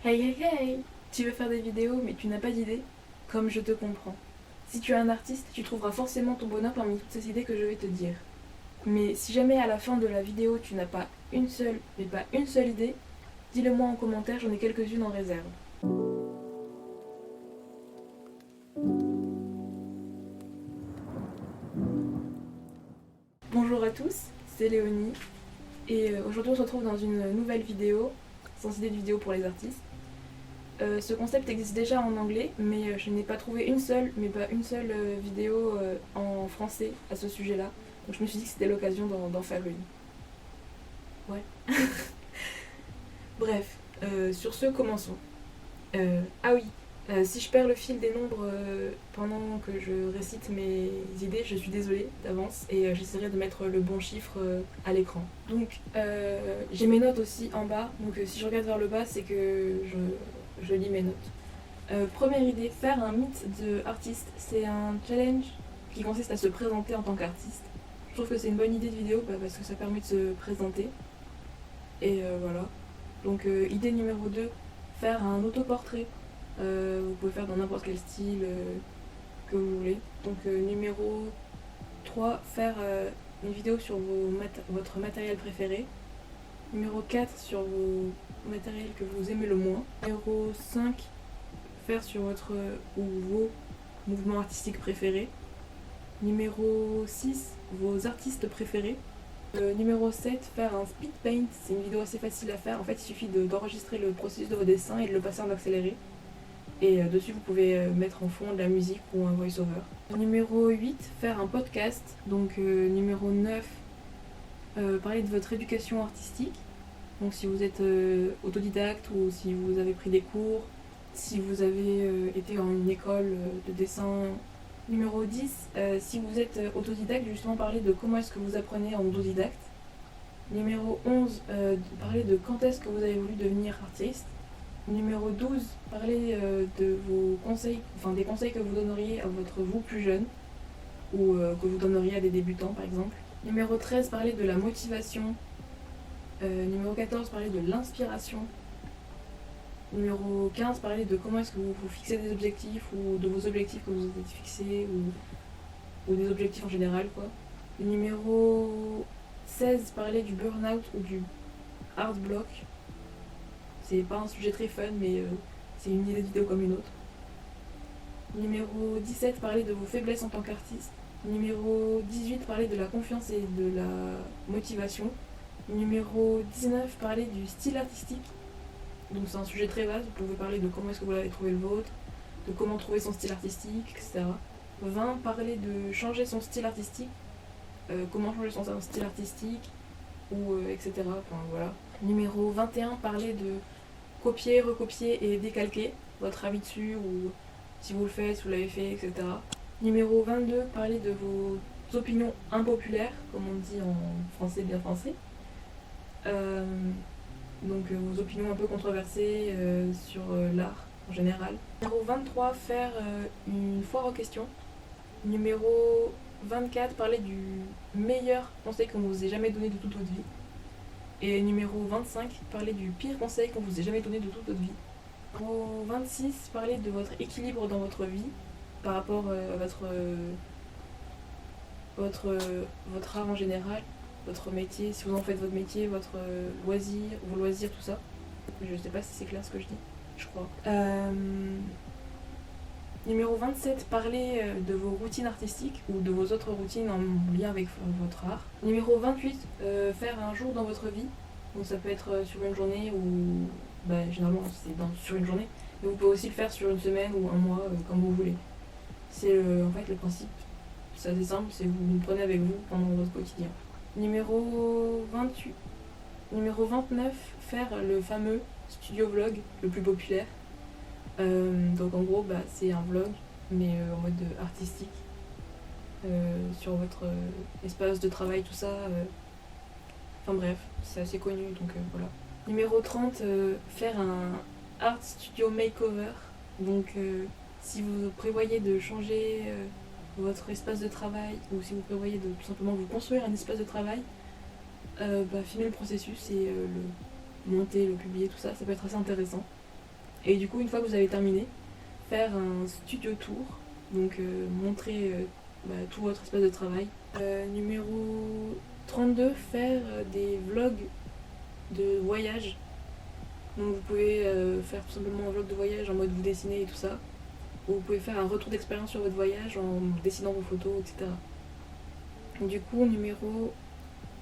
Hey hey hey! Tu veux faire des vidéos mais tu n'as pas d'idée? Comme je te comprends. Si tu es un artiste, tu trouveras forcément ton bonheur parmi toutes ces idées que je vais te dire. Mais si jamais à la fin de la vidéo tu n'as pas une seule, mais pas une seule idée, dis-le moi en commentaire, j'en ai quelques-unes en réserve. Bonjour à tous, c'est Léonie et aujourd'hui on se retrouve dans une nouvelle vidéo, sans idée de vidéo pour les artistes. Ce concept existe déjà en anglais, mais je n'ai pas trouvé une seule vidéo en français à ce sujet-là. Donc je me suis dit que c'était l'occasion d'en faire une. Ouais. Bref, sur ce, commençons. Ah oui, si je perds le fil des nombres pendant que je récite mes idées, je suis désolée d'avance et j'essaierai de mettre le bon chiffre à l'écran. Donc j'ai mes notes aussi en bas, donc si je regarde vers le bas, c'est que je lis mes notes. Première idée, faire un mythe de artiste, c'est un challenge qui consiste à se présenter en tant qu'artiste. Je trouve que c'est une bonne idée de vidéo parce que ça permet de se présenter. Et voilà. Donc idée numéro 2, faire un autoportrait. Vous pouvez faire dans n'importe quel style que vous voulez. Donc numéro 3, faire une vidéo sur votre matériel préféré. Numéro 4, sur vos matériels que vous aimez le moins. Numéro 5, faire sur votre ou vos mouvements artistiques préférés. Numéro 6, vos artistes préférés. Numéro 7, faire un speed paint. C'est une vidéo assez facile à faire. En fait, il suffit d'enregistrer le processus de vos dessins et de le passer en accéléré. Et dessus, vous pouvez mettre en fond de la musique ou un voice-over. Numéro 8, faire un podcast. Donc numéro 9, parler de votre éducation artistique. Donc si vous êtes autodidacte ou si vous avez pris des cours, si vous avez été en une école de dessin. Numéro 10, si vous êtes autodidacte, justement parler de comment est-ce que vous apprenez en autodidacte. Numéro 11, parler de quand est-ce que vous avez voulu devenir artiste. Numéro 12, parler de vos conseils, enfin des conseils que vous donneriez à votre vous plus jeune ou que vous donneriez à des débutants par exemple. Numéro 13, parler de la motivation. Numéro 14, parler de l'inspiration. Numéro 15, parler de comment est-ce que vous fixez des objectifs ou de vos objectifs que vous avez fixés ou des objectifs en général quoi. Numéro 16, parler du burn-out ou du hard block. C'est pas un sujet très fun mais c'est une idée de vidéo comme une autre. Numéro 17, parler de vos faiblesses en tant qu'artiste. Numéro 18, parler de la confiance et de la motivation. Numéro 19, parler du style artistique. Donc c'est un sujet très vaste, vous pouvez parler de comment est-ce que vous avez trouvé le vôtre, de comment trouver son style artistique, etc. 20, parler de changer son style artistique, comment changer son style artistique, ou etc. Enfin voilà. Numéro 21, parler de copier, recopier et décalquer votre avis dessus, ou si vous le faites, si vous l'avez fait, etc. Numéro 22, parler de vos opinions impopulaires, comme on dit en français bien français. Donc vos opinions un peu controversées sur l'art en général. Numéro 23, faire une foire aux questions. Numéro 24, parler du meilleur conseil qu'on vous ait jamais donné de toute votre vie. Et numéro 25, parler du pire conseil qu'on vous ait jamais donné de toute votre vie. Numéro 26, parler de votre équilibre dans votre vie par rapport à votre art en général, votre métier, si vous en faites votre métier, votre vos loisirs, tout ça. Je sais pas si c'est clair ce que je dis, je crois. Numéro 27, parler de vos routines artistiques ou de vos autres routines en lien avec votre art. Numéro 28, faire un jour dans votre vie. Donc ça peut être sur une journée ou généralement c'est sur une journée. Mais vous pouvez aussi le faire sur une semaine ou un mois, comme vous voulez. C'est en fait le principe. C'est assez simple, c'est vous le prenez avec vous pendant votre quotidien. Numéro 28. Numéro 29, faire le fameux studio vlog le plus populaire. Donc en gros, c'est un vlog, mais en mode artistique, sur votre espace de travail, tout ça. Enfin bref, c'est assez connu, donc voilà. Numéro 30, faire un art studio makeover. Donc si vous prévoyez de changer votre espace de travail ou si vous prévoyez de tout simplement vous construire un espace de travail, filmer le processus et le monter, le publier, tout ça, ça peut être assez intéressant. Et du coup, une fois que vous avez terminé, faire un studio tour, donc montrer tout votre espace de travail. Numéro 32, faire des vlogs de voyage. Donc vous pouvez faire tout simplement un vlog de voyage en mode vous dessinez et tout ça. Ou vous pouvez faire un retour d'expérience sur votre voyage en dessinant vos photos, etc. Du coup, numéro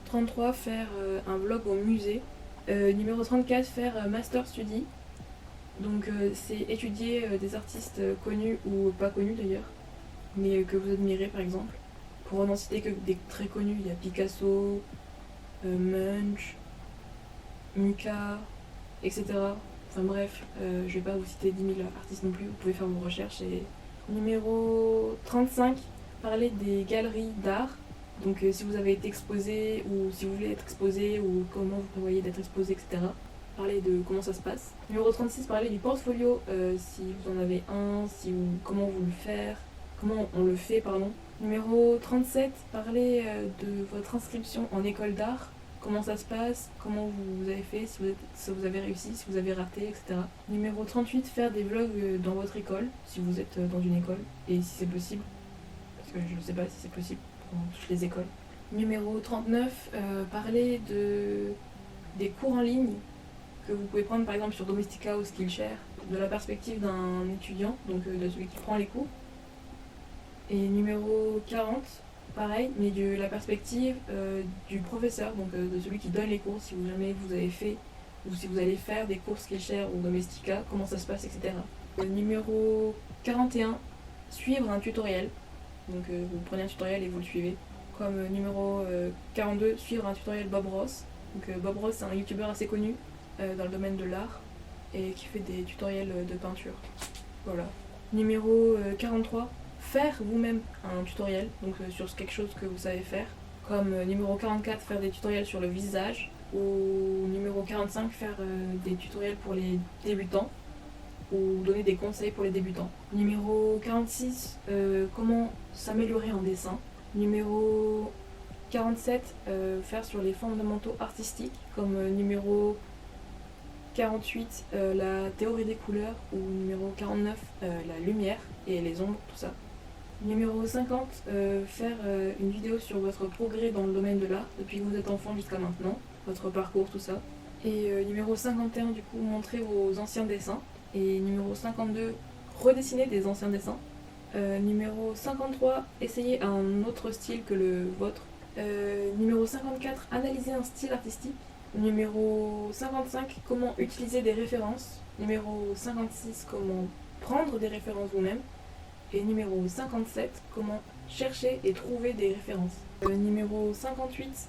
33, faire un vlog au musée. Numéro 34, faire Master Study. Donc c'est étudier des artistes connus ou pas connus d'ailleurs, mais que vous admirez par exemple. Pour n'en citer que des très connus, il y a Picasso, Munch, Mika, etc. Enfin bref, je vais pas vous citer 10 000 artistes non plus, vous pouvez faire vos recherches. Et numéro 35, parler des galeries d'art. Donc si vous avez été exposé ou si vous voulez être exposé ou comment vous prévoyez d'être exposé, etc. Parler de comment ça se passe. Numéro 36, parler du portfolio, si vous en avez un, comment vous le faire, comment on le fait, pardon. Numéro 37, parler de votre inscription en école d'art, comment ça se passe, comment vous avez fait, si vous avez réussi, si vous avez raté, etc. Numéro 38, faire des vlogs dans votre école, si vous êtes dans une école, et si c'est possible, parce que je ne sais pas si c'est possible pour toutes les écoles. Numéro 39, parler des cours en ligne que vous pouvez prendre par exemple sur Domestika ou Skillshare, de la perspective d'un étudiant, donc de celui qui prend les cours. Et numéro 40, pareil, mais de la perspective du professeur, donc de celui qui donne les cours, si jamais vous avez fait ou si vous allez faire des cours Skillshare ou Domestika, comment ça se passe, etc. Numéro 41, suivre un tutoriel. Donc vous prenez un tutoriel et vous le suivez. Comme numéro 42, suivre un tutoriel Bob Ross. Donc Bob Ross, c'est un youtubeur assez connu dans le domaine de l'art et qui fait des tutoriels de peinture. Voilà. Numéro 43, faire vous-même un tutoriel, donc sur quelque chose que vous savez faire. Comme numéro 44, faire des tutoriels sur le visage. Ou numéro 45, faire des tutoriels pour les débutants. Ou donner des conseils pour les débutants. Numéro 46, comment s'améliorer en dessin. Numéro 47, faire sur les fondamentaux artistiques. Comme numéro 48, la théorie des couleurs, ou numéro 49, la lumière et les ombres, tout ça. Numéro 50, faire une vidéo sur votre progrès dans le domaine de l'art, depuis que vous êtes enfant jusqu'à maintenant, votre parcours, tout ça. Et numéro 51, du coup, montrer vos anciens dessins. Et numéro 52, redessiner des anciens dessins. Numéro 53, essayer un autre style que le vôtre. Numéro 54, analyser un style artistique. Numéro 55, comment utiliser des références. Numéro 56, comment prendre des références vous-même. Et numéro 57, comment chercher et trouver des références. Numéro 58,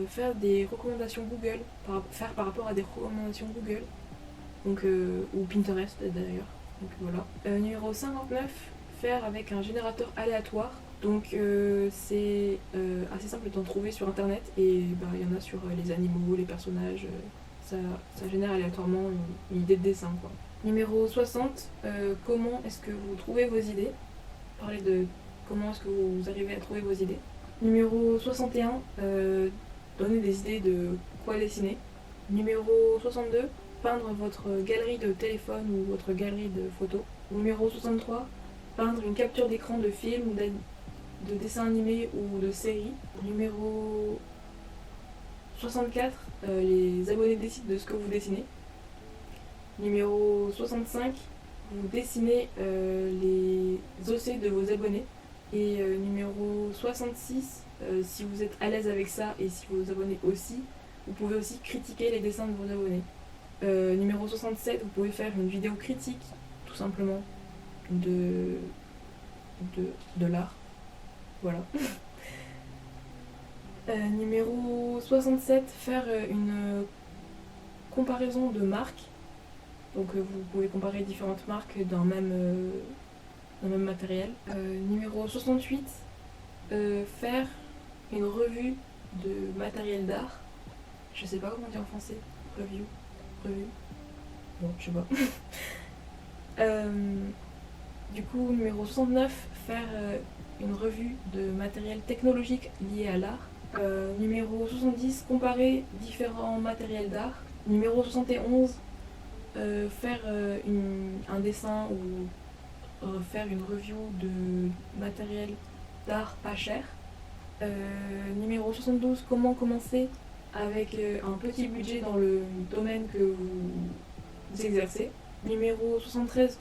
faire des recommandations Google, faire par rapport à des recommandations Google. Donc, ou Pinterest d'ailleurs. Donc voilà. Numéro 59, faire avec un générateur aléatoire. Donc c'est assez simple d'en trouver sur internet et il y en a sur les animaux, les personnages, ça génère aléatoirement une idée de dessin quoi. Numéro 60, comment est-ce que vous trouvez vos idées. Parler de comment est-ce que vous arrivez à trouver vos idées. Numéro 61, donner des idées de quoi dessiner. Numéro 62, peindre votre galerie de téléphone ou votre galerie de photos. Numéro 63, peindre une capture d'écran de film ou de dessin animé ou de série. Numéro 64, les abonnés décident de ce que vous dessinez. Numéro 65, vous dessinez les OC de vos abonnés. Et numéro 66, si vous êtes à l'aise avec ça et si vos abonnés aussi, vous pouvez aussi critiquer les dessins de vos abonnés. Numéro 67, vous pouvez faire une vidéo critique, tout simplement, de l'art. Voilà. Numéro 67, faire une comparaison de marques. Donc vous pouvez comparer différentes marques d'un même matériel. Numéro 68, faire une revue de matériel d'art. Je sais pas comment dire en français. Revue. Bon, je sais pas. Du coup, numéro 69, faire une revue de matériel technologique lié à l'art. Numéro 70, comparer différents matériels d'art. Numéro 71, faire un dessin ou faire une review de matériel d'art pas cher. Numéro 72, comment commencer avec un petit budget dans le domaine que vous exercez. Numéro 73,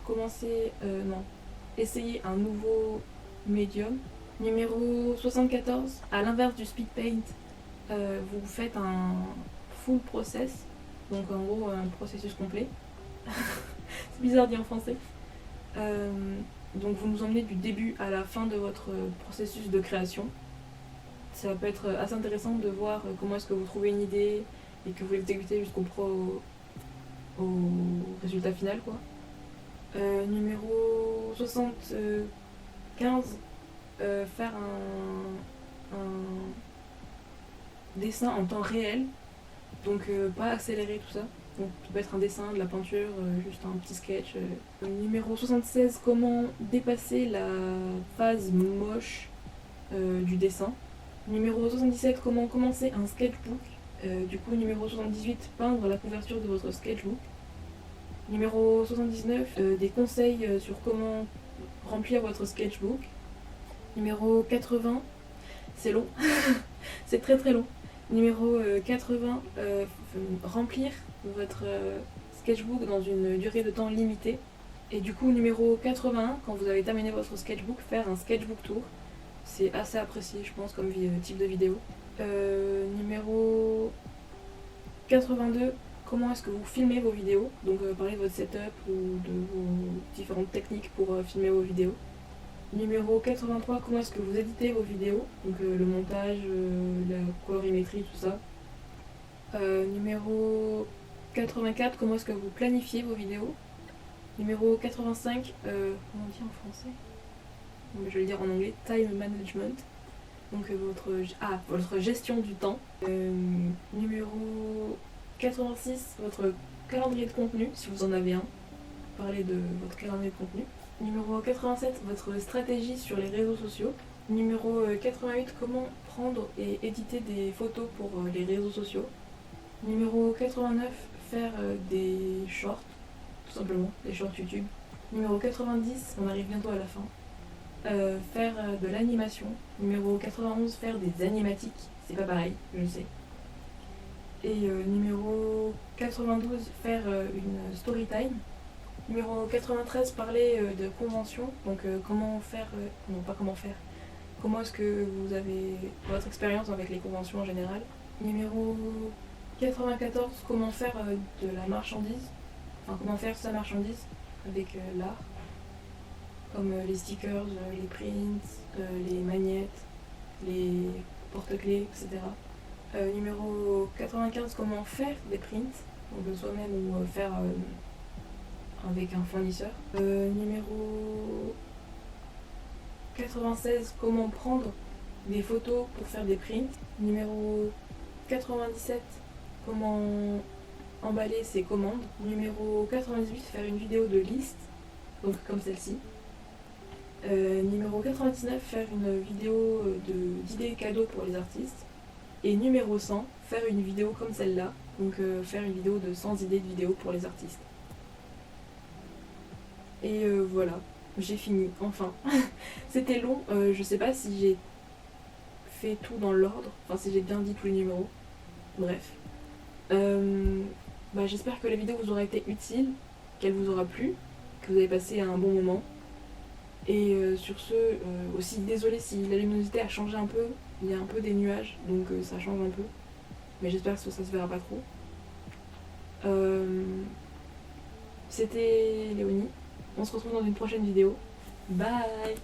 essayer un nouveau médium. Numéro 74, à l'inverse du speed paint, vous faites un full process, donc en gros un processus complet. C'est bizarre dit en français. Donc vous nous emmenez du début à la fin de votre processus de création. Ça peut être assez intéressant de voir comment est-ce que vous trouvez une idée et que vous l'exécutez au résultat final, quoi. Numéro 75, faire un dessin en temps réel, donc pas accélérer tout ça. Donc ça peut être un dessin, de la peinture, juste un petit sketch. Numéro 76, comment dépasser la phase moche du dessin. Numéro 77, comment commencer un sketchbook. Du coup, numéro 78, peindre la couverture de votre sketchbook. Numéro 79, des conseils sur comment remplir votre sketchbook. Numéro 80, c'est long, c'est très très long. Numéro 80, remplir votre sketchbook dans une durée de temps limitée. Et du coup, numéro 81, quand vous avez terminé votre sketchbook, faire un sketchbook tour. C'est assez apprécié, je pense, comme type de vidéo. Numéro 82, comment est-ce que vous filmez vos vidéos. Donc parler de votre setup ou de vos différentes techniques pour filmer vos vidéos. Numéro 83, comment est-ce que vous éditez vos vidéos. Donc le montage, la colorimétrie, tout ça. Numéro 84, comment est-ce que vous planifiez vos vidéos. Numéro 85, comment on dit en français. Je vais le dire en anglais, time management. Donc votre gestion du temps. Numéro 86, votre calendrier de contenu, si vous en avez un. Parlez de votre calendrier de contenu. Numéro 87, votre stratégie sur les réseaux sociaux. Numéro 88, comment prendre et éditer des photos pour les réseaux sociaux. Numéro 89, faire des shorts, tout simplement, des shorts YouTube. Numéro 90, on arrive bientôt à la fin. Faire de l'animation. Numéro 91, faire des animatiques. C'est pas pareil, je sais. Et numéro 92, faire une story time. Numéro 93, parler de convention. Donc comment faire... non, pas comment faire. Comment est-ce que vous avez votre expérience avec les conventions en général. Numéro 94, comment faire de la marchandise. Enfin, comment faire sa marchandise avec l'art. Comme les stickers, les prints, les magnettes, les porte-clés, etc. Numéro 95, comment faire des prints, donc de soi-même ou faire avec un fournisseur. Numéro 96, comment prendre des photos pour faire des prints. Numéro 97, comment emballer ses commandes. Numéro 98, faire une vidéo de liste, donc comme celle-ci. Numéro 99, faire une vidéo d'idées cadeaux pour les artistes. Et numéro 100, faire une vidéo comme celle-là, donc faire une vidéo de 100 idées de vidéos pour les artistes. Et voilà, j'ai fini, enfin. C'était long, je sais pas si j'ai fait tout dans l'ordre, enfin si j'ai bien dit tous les numéros. Bref. J'espère que la vidéo vous aura été utile, qu'elle vous aura plu, que vous avez passé un bon moment. Et sur ce, aussi désolé si la luminosité a changé un peu, il y a un peu des nuages, donc ça change un peu. Mais j'espère que ça se verra pas trop. C'était Léonie, on se retrouve dans une prochaine vidéo. Bye!